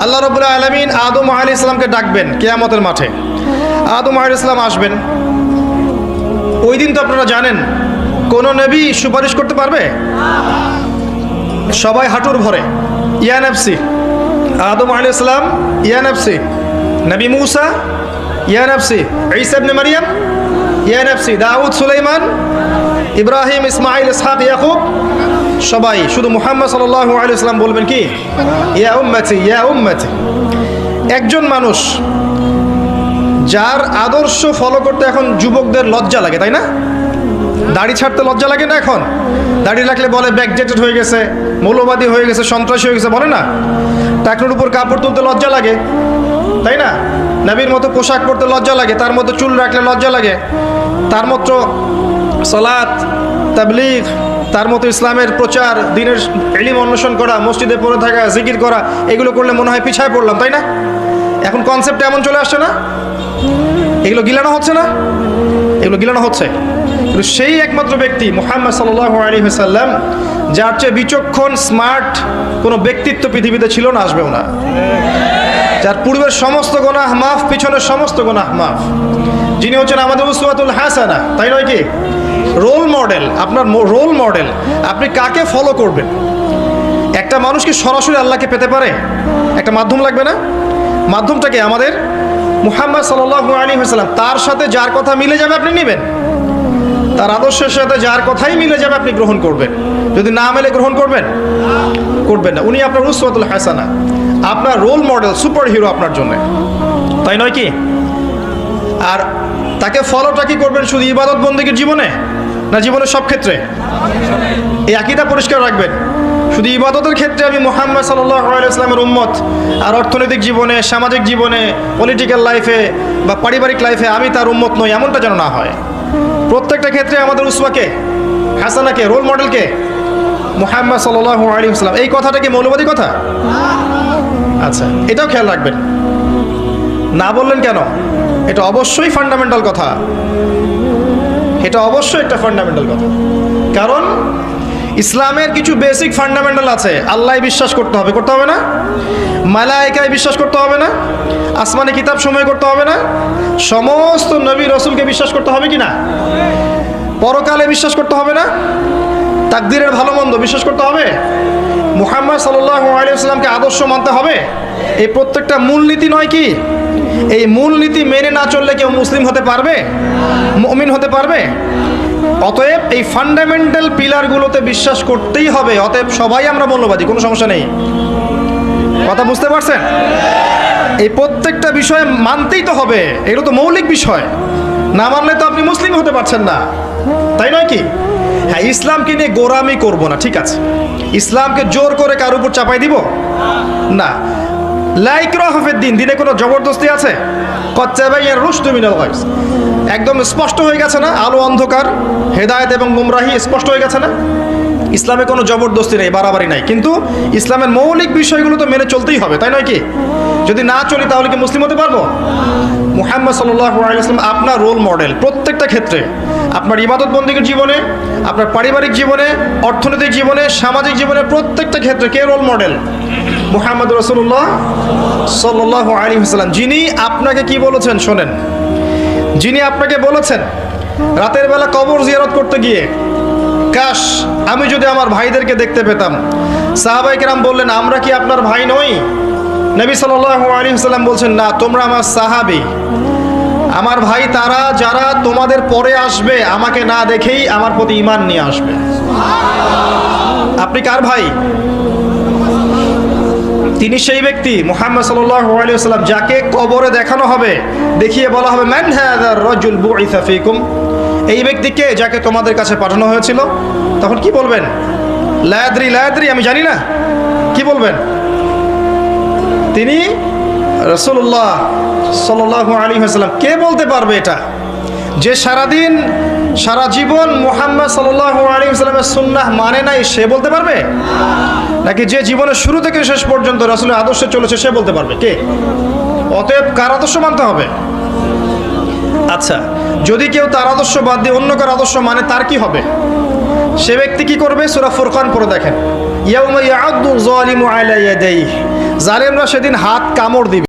আল্লাহ রাব্বুল আলামিন আদম আলাইহিস সালামকে ডাকবেন কিয়ামতের মাঠে। আদম আলাইহিস সালাম আসবেন। ওই দিন তো আপনারা জানেন কোন নবী সুপারিশ করতে পারবে? সবাই হাঁটুর ভরে ইয়া নাফসি। আদম আলাইহিস সালাম ইয়া নাফসি, নবী মূসা ইয়া নাফসি, ঈসা ইবনে মারইয়াম ইয়া নাফসি, দাউদ, সুলাইমান, ইব্রাহিম, ইসমাঈল, ইসহাক, ইয়াকুব, সবাই। শুধু মুহাম্মদ সাল্লাল্লাহু আলাইহি ওয়াসাল্লাম বলবেন কি ইয়া উম্মতি ইয়া উম্মতি। একজন মানুষ যার আদর্শ ফলো করতে এখন যুবকদের লজ্জা লাগে, তাই না? দাড়ি ছাড়তে লজ্জা লাগে না? এখন দাড়ি রাখলে বলে ব্যাকডেটেড হয়ে গেছে, মৌলবাদী হয়ে গেছে, সন্ত্রাসী হয়ে গেছে, বলে না? টাকনুর উপর কাপড় তুলতে লজ্জা লাগে, তাই না? নবীর মতো পোশাক পরতে লজ্জা লাগে, তার মতো চুল রাখলে লজ্জা লাগে, তার মতো সালাত, তাবলীগ, তার মতো ইসলামের প্রচার, দ্বীনের ইলম অন্বেষণ করা, মসজিদে পড়ে থাকা, জিকির করা, এগুলো করলে মনে হয় পিছায় পড়লাম, তাই না? এখন কনসেপ্ট এমন চলে আসছে না? এগুলো গিলানো হচ্ছে না? এগুলো গিলানো হচ্ছে। কিন্তু সেই একমাত্র ব্যক্তি মুহাম্মদ সাল্লাল্লাহু আলাইহি ওয়াসাল্লাম, যার চেয়ে বিচক্ষণ স্মার্ট কোনো ব্যক্তিত্ব পৃথিবীতে ছিল না, আসবেও না। যার পূর্বের সমস্ত গুনাহ মাফ, পিছনের সমস্ত গুনাহ মাফ, যিনি হচ্ছেন আমাদের উসওয়াতুল হাসানা, তাই নয় কি? Role model. আপনার রোল মডেল, আপনি কাকে ফলো করবেন? একটা মানুষ কি সরাসরি আল্লাহকে পেতে পারে? একটা মাধ্যম লাগবে না? মাধ্যমটাকে আমাদের মুহাম্মদ সাল্লাল্লাহু আলাইহি ওয়াসাল্লাম। তার সাথে যার কথা মিলে যাবে আপনি নেবেন, তার আদর্শের সাথে যার কথাই মিলে যাবে আপনি গ্রহণ করবেন। যদি না মেলে গ্রহণ করবেন না। উনি আপনার উসওয়াতুল হাসানা, আপনার রোল মডেল, সুপার হিরো আপনার জন্য, তাই নয় কি? আর তাকে ফলোটা কি করবেন? শুধু ইবাদত বন্দেগীর জীবনে, না জীবনের সব ক্ষেত্রে? এই আকীদা পরিষ্কার রাখবেন। শুধু ইবাদতের ক্ষেত্রে আমি মুহাম্মদ সাল্লাল্লাহু আলাইহি ওয়াসাল্লামের উম্মত, আর অর্থনৈতিক জীবনে, সামাজিক জীবনে, পলিটিক্যাল লাইফে বা পারিবারিক লাইফে আমি তার উম্মত নই, এমনটা যেন না হয়। প্রত্যেকটা ক্ষেত্রে আমাদের উসওয়াকে হাসানাকে, রোল মডেলকে মুহাম্মদ সাল্লাল্লাহু আলাইহি ওয়াসাল্লাম। এই কথাটা কি মৌলবাদী কথা? আচ্ছা, এটাও খেয়াল রাখবেন। না বললেন কেন? এটা অবশ্যই ফান্ডামেন্টাল কথা, এটা অবশ্যই একটা ফান্ডামেন্টাল কথা। কারণ ইসলামের কিছু বেসিক ফান্ডামেন্টাল আছে। আল্লাহ বিশ্বাস করতে হবে, করতে হবে না? মালায়েকায় বিশ্বাস করতে হবে না? আসমানি কিতাব সমূহে করতে হবে না? সমস্ত নবী রসুলকে বিশ্বাস করতে হবে কি না? পরকালে বিশ্বাস করতে হবে না? তাকদীরের ভালো মন্দ বিশ্বাস করতে হবে? মুহাম্মদ সাল্লাল্লাহু আলাইহি ওয়াসাল্লামকে আদর্শ মানতে হবে। এই প্রত্যেকটা মূলনীতি নয় কি? এই মূলনীতি মেনে না চললে কেউ মুসলিম হতে পারবে? মুমিন হতে পারবে? অতএব এই ফান্ডামেন্টাল পিলারগুলোতে বিশ্বাস করতেই হবে। অতএব সবাই আমরা মৌলবাদী, কোনো সমস্যা নেই। কথা বুঝতে পারছেন? এই প্রত্যেকটা বিষয় মানতেই তো হবে, এগুলো তো মৌলিক বিষয়। না মানলে তো আপনি মুসলিম হতে পারছেন না, তাই নয় কি? হ্যাঁ, ইসলামকে নিয়ে গোরামি করব না, ঠিক আছে। ইসলামকে জোর করে কার উপর চাপাই দিব না। লা ইকরাহা ফিদ-দীন, দিনে কোনো জবরদস্তি আছে? ক্বাদ তাবায়্যানা রুশদু মিনাল গায়, একদম স্পষ্ট হয়ে গেছে না? আলো অন্ধকার, হেদায়েত এবং গুমরাহি স্পষ্ট হয়ে গেছে না? ইসলামে কোনো জবরদস্তি নেই, বাড়াবাড়ি নাই। কিন্তু ইসলামের মৌলিক বিষয়গুলো তো মেনে চলতেই হবে, তাই নয় কি? যদি না চলি তাহলে কি মুসলিম হতে পারবো? মুহাম্মদ সাল্লাল্লাহু আলাইহি ওয়াসাল্লাম আপনার রোল মডেল প্রত্যেকটা ক্ষেত্রে। আপনার ইবাদত বন্দেগীর জীবনে, আপনার পারিবারিক জীবনে, অর্থনৈতিক জীবনে, সামাজিক জীবনে, প্রত্যেকটা ক্ষেত্রে কে রোল মডেল? মুহাম্মদ রাসূলুল্লাহ সাল্লাল্লাহু আলাইহি ওয়াসাল্লাম। যিনি আপনাকে কি বলেছেন শোনেন। যিনি আপনাকে বলেছেন রাতের বেলা কবর জিয়ারত করতে গিয়ে, কাশ আমি যদি আমার ভাইদেরকে দেখতে পেতাম। সাহাবায়ে কেরাম বললেন, আমরা কি আপনার ভাই নই? নবী সাল্লাল্লাহু আলাইহি ওয়াসাল্লাম বলছেন, না, তোমরা আমার সাহাবী। আমার ভাই তারা যারা তোমাদের পরে আসবে, আমাকে না দেখেই আমার প্রতি ঈমান নিয়ে আসবে। আপনি কার ভাই? তিনি সেই ব্যক্তি মুহাম্মদ সাল্লাল্লাহু আলাইহি ওয়াসাল্লাম যাকে কবরে দেখানো হবে, দেখিয়ে বলা হবে, মান হাযার রাজুল বুইসা ফীকুম, এই ব্যক্তিকে যাকে তোমাদের কাছে পাঠানো হয়েছিল। তখন কি বলবেন? লা আদরি, লা আদরি, আমি জানি না। কি বলবেন? তিনি রাসূলুল্লাহ সাল্লাল্লাহু আলাইহি ওয়াসাল্লাম। কে বলতে পারবে এটা? যে সারাদিন সারা জীবন মুহাম্মদ সাল্লাল্লাহু আলাইহি ওয়াসাল্লামের সুন্নাহ মানে নাই, সে বলতে পারবে? নাকি যে জীবনের শুরু থেকে শেষ পর্যন্ত রাসূলের আদর্শে চলেছে সে বলতে পারবে? কে? অতএব কার আদর্শ মানতে হবে? আচ্ছা, যদি কেউ তার আদর্শ বাদ দিয়ে অন্য কার আদর্শ মানে, তার কি হবে? সে ব্যক্তি কি করবে? সূরা ফুরকান পড়ে দেখেন, ইয়াউমা ইয়া'আদ্দু যালিমু আলা ইয়াদাইহি জালেমরা সেদিন হাত কামড় দিবে।